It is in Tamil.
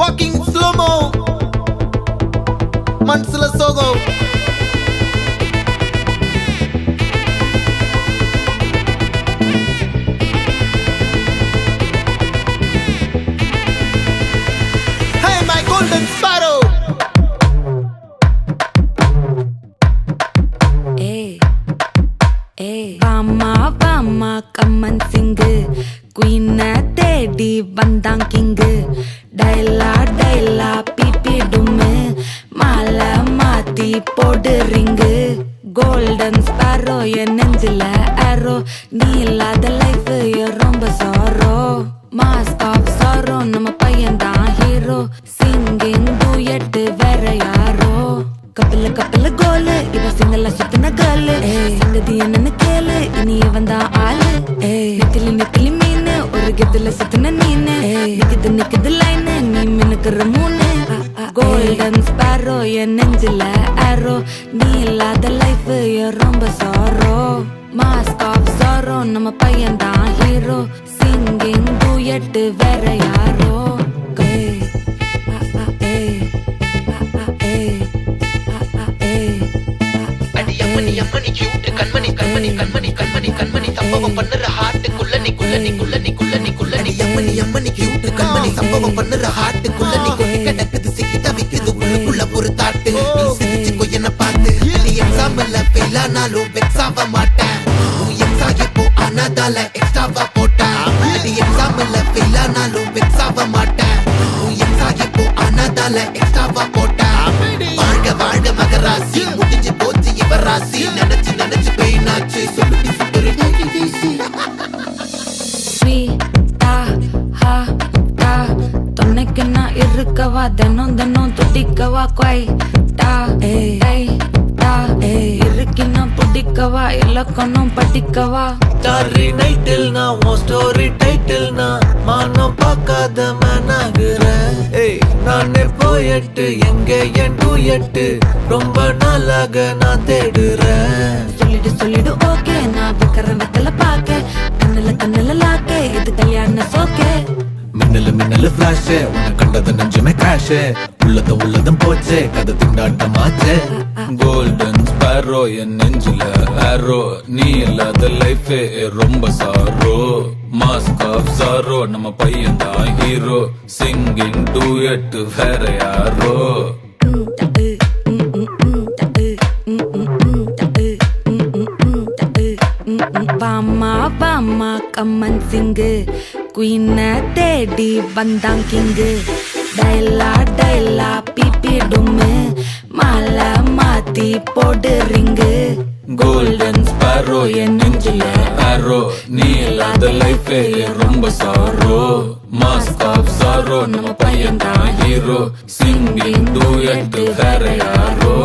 Walking slow-mo, மனசுல சோகம். Hey my golden sparrow. வாமா வாமா கம்மன் சிங்கு குயின தேடி வந்தான் கிங்கு டைலா டைலா பிபி டும்மு மாலை மாத்தி போடு ரிங்கு கோல்டன் ஸ்பாரோ என் நெஞ்சில ஆரோ நீ இல்லாத லைஃப் ரொம்ப சாரோ மாஸ்க் ஆஃப் சாரோ நம்ம பையன் தான் ஹீரோ சிங்கிங் டூயட் வேற யாரோ கப்பல கப்பல கோலு இவ சிங்கல்ல சுத்தின கேளு சங்கதி என்னன்னு கேளு இனி இவன் தான் ஆளு நிக்கலி நிக்கலி மீனு ஒரு கெத்துல சுத்தின நீனு நிக்குது நிக்குது லைனு நீ மினுக்குற மூணு கோல்டன் ஸ்பாரோ என் நெஞ்சில ஆரோ நீ இல்லாத லைஃப் ரொம்ப சாரோ மாஸ்க் ஆஃப் சாரோ நம்ம பையன் தான் ஹீரோ சிங்கிங் டூயட் வேற யாரோ அம்மணி கியூட் கண்மணி கண்மணி கண்மணி கண்மணி கண்மணி சம்பவம் பண்ணுற ஹார்ட்டுக்குள்ள நீ குள்ள நீ குள்ள நீ குள்ள நீ குள்ள நீ அம்மணி கியூட் கண்மணி சம்பவம் பண்ணுற ஹார்ட்டுக்குள்ள நீ கொட்டி கிடக்குது சிக்கி தவிக்குது உள்ளுக்குள்ள ஒரு தாட்டு நீ சிரிச்சுக்கோ என்ன பார்த்து நீ எக்ஸாம்பிள் ஃபெயில் ஆனாலும் வெக்ஸ் ஆக மாட்டேன் நீ எக்ஸ் ஆகி போ ஆனாதால எக்ஸ்ட்ராவா போட்டேன் நீ எக்ஸாம்பிள் ஃபெயில் ஆனாலும் வெக்ஸ் ஆக மாட்டேன் நீ எக்ஸ் ஆகி போ ஆனாதால எக்ஸ்ட்ராவா போட்டேன் வாழ்க வாழ்க மகராசி முடிஞ்சு போச்சு ராசி நினைச்சு நினைச்சு பெயினாச்சு சொல்லுடி சுந்தரி ஸ்வீட்டா ஹா டா தொன்னைக்கு நான் இருக்கவா தினம் தினம் துடிக்கவா குவைட்டா ஏய் டா இருக்கினா பிடிக்கவா இலக்கணம் படிக்கவா டாரி நைட்டில் நான் உன் ஸ்டோரி டைட்டில் நான் மானம் பார்க்காத மேனாகிறேன் நானே போயட்டு எங்க என் டூயட்டு ரொம்ப நாளாக நான் தேடுறேன் சொல்லிடு ஓகே நான் வைக்கிறேன் வெத்தல பாக்க கண்ணுல லாக்கே இது கல்யாண சோக்கே மின்னலு ஃபிளாஷ் உன்னை கண்டது நெஞ்சுமே கிராஷ் உள்ளதும் போச்சே கதை திண்டாட்டமாச்சே கோல்டன் ஸ்பாரோ என் நெஞ்சில ஆரோ நீ இல்லாத லைஃப் ரொம்ப சாரோ மாஸ்க் ஆஃப் சாரோ நம்ம பையன் தான் ஹீரோ சிங்கிங் டூயட் வேற யாரோ வாமா வாமா கம்மன் சிங்கு குயின தேடி வந்தான் கிங்கு டைலா டைலா பிபி டும்மு மாலை மாத்தி போடு ரிங்கு கோல்டன் ஸ்பாரோ என் நெஞ்சில ஆரோ நீ இல்லாத லைஃப் ரொம்ப சாரோ மாஸ்க் ஆஃப் சாரோ நம்ம பையன் தான் ஹீரோ சிங்கிங் டூயட் வேற யாரோ